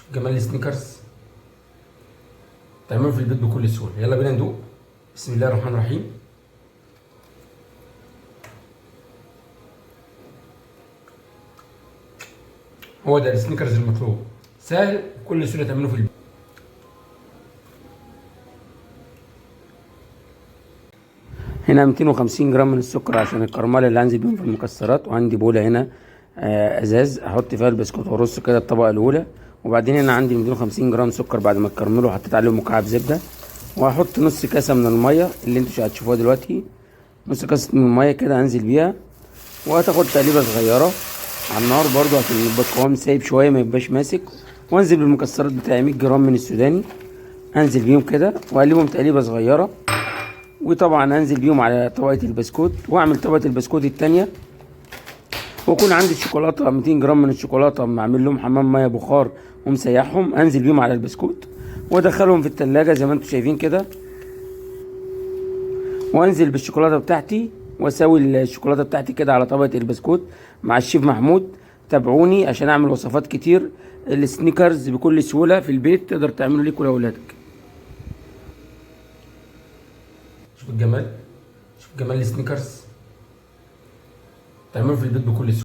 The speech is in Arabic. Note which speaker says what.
Speaker 1: شوف جمال السنيكرز، تعمله في البيت بكل سهولة. يلا بينا ندوق. بسم الله الرحمن الرحيم. هو ده السنيكرز المطلوب، سهل بكل سهولة تعمله في البيت. هنا 250 جرام من السكر عشان الكراميل اللي هنزل بيهم في المكسرات، وعندي بولة هنا ازاز احط فيها البسكوت وارص كده الطبقة الاولى. وبعدين هنا عندي 250 جرام سكر بعد ما اتكرملوا وحطيت عليهم مكعب زبدة. وهحط نص كاسة من المية اللي انتوا هتشوفوها دلوقتي، نص كاسة من المية كده انزل بيها، وهتاخد تقليبة صغيرة على النار برضو عشان يبقى القوام سايب شوية ما يبقاش ماسك. وانزل بالمكسرات بتاعي 100 جرام من السوداني، انزل بيهم كده واقلبهم تقليبة صغيرة. وطبعا انزل بيهم على طبقة البسكوت واعمل طبقة البسكوت التانية. ويكون عندي الشوكولاتة 200 جرام من الشوكولاتة معمل لهم حمام مية بخار ومسيحهم، انزل بيهم على البسكوت وادخلهم في التلاجة زي ما انتم شايفين كده. وانزل بالشوكولاتة بتاعتي واسوي الشوكولاتة بتاعتي كده على طبقة البسكوت مع الشيف محمود. تابعوني عشان اعمل وصفات كتير. السنيكرز بكل سهولة في البيت تقدر تعمله ليك ولأولادك. شوف الجمال، شوف جمال السنيكرز، تعمله في البيت بكل سهولة.